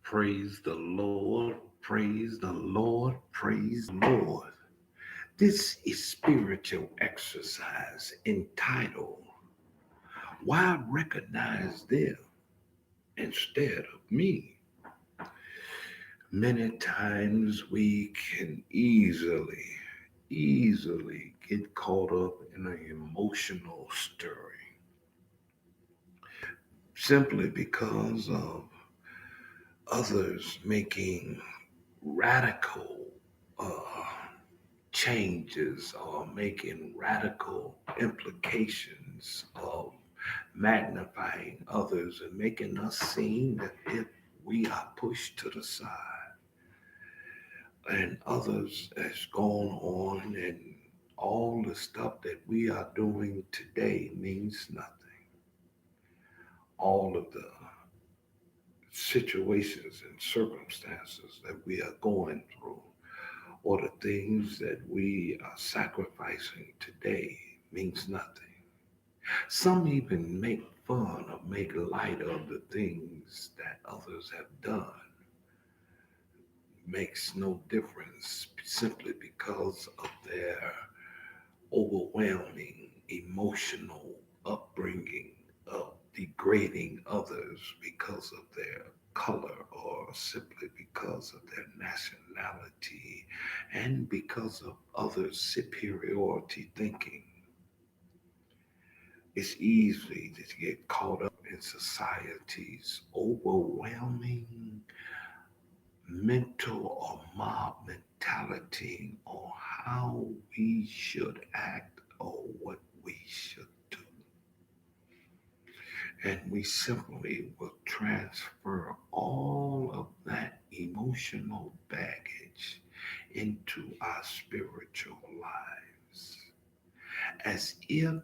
Praise the Lord, praise the Lord, praise the Lord. This is spiritual exercise entitled Why Recognize Them Instead of Me. Many times we can easily get caught up in an emotional stirring simply because of others making radical uh, changes or making radical implications of magnifying others and making us seem that if we are pushed to the side and others has gone on and all the stuff that we are doing today means nothing. All of the situations and circumstances that we are going through or the things that we are sacrificing today means nothing. Some even make fun or make light of the things that others have done. Makes no difference simply because of their overwhelming emotional upbringing of degrading others because of their color or simply because of their nationality and because of others' superiority thinking. It's easy to get caught up in society's overwhelming mental or mob mentality on how we should act or what we should do. And we simply will transfer all of that emotional baggage into our spiritual lives as if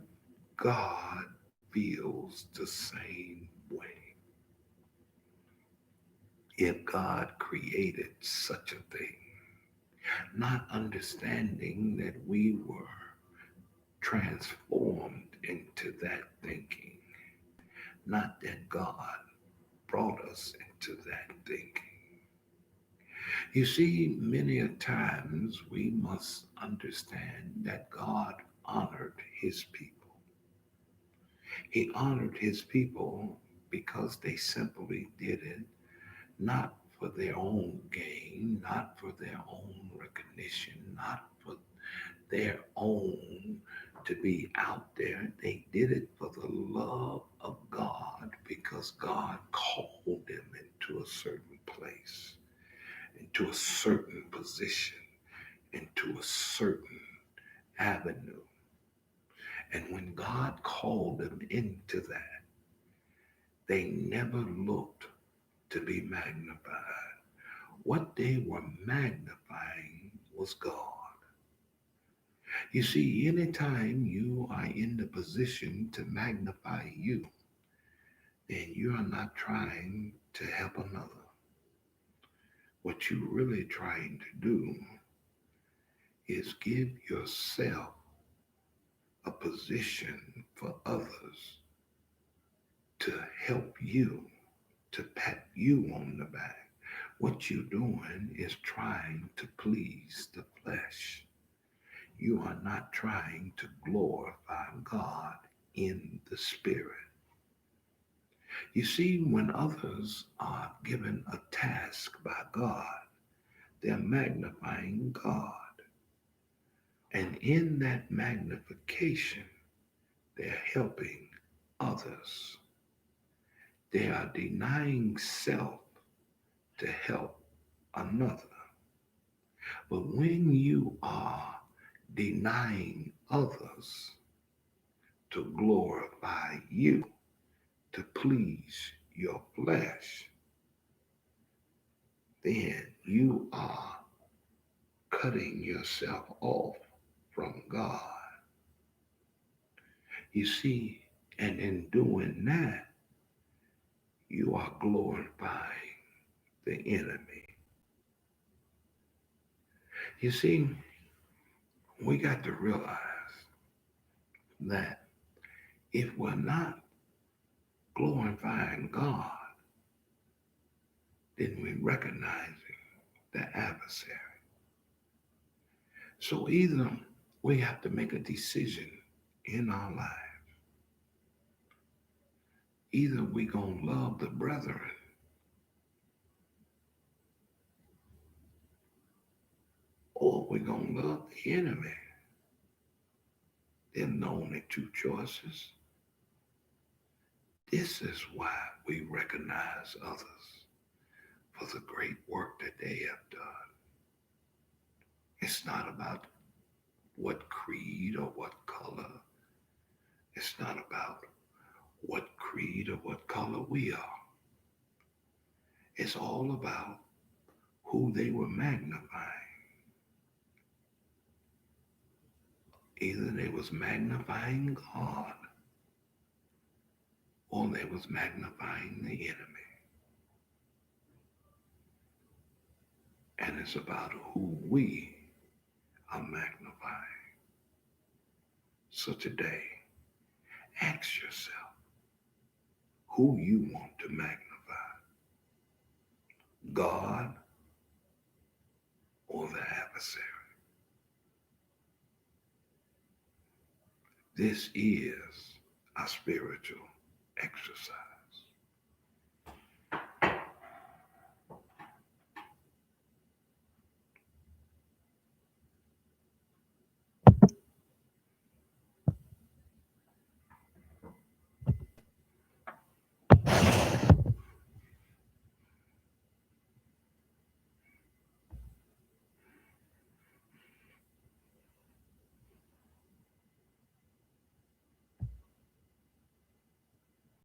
God feels the same way. If God created such a thing, not understanding that we were transformed into that thinking, not that God brought us into that thinking. You see, many a times we must understand that God honored his people. He honored his people because they simply did it not for their own gain, not for their own recognition, not for their own to be out there. They did it for the love of God because God called them into a certain place, into a certain position, into a certain avenue. And when God called them into that, they never looked to be magnified. What they were magnifying was God. You see, anytime you are in the position to magnify you, then you are not trying to help another. What you're really trying to do is give yourself a position for others to help you, to pat you on the back. What you're doing is trying to please the flesh. You are not trying to glorify God in the spirit. You see, when others are given a task by God, they're magnifying God. And in that magnification, they're helping others. They are denying self to help another. But when you are denying others to glorify you, to please your flesh, then you are cutting yourself off from God. You see, and in doing that, you are glorifying the enemy. You see, we got to realize that if we're not glorifying God, then we're recognizing the adversary. So either we have to make a decision in our life. Either we're going to love the brethren or we're going to love the enemy. There are only two choices. This is why we recognize others for the great work that they have done. It's not about what creed or what color. It's not about what creed or what color we are. It's all about who they were magnifying. Either they was magnifying God or they was magnifying the enemy. And it's about who we are magnifying. So today, ask yourself who you want to magnify, God or the adversary. This is a spiritual exercise.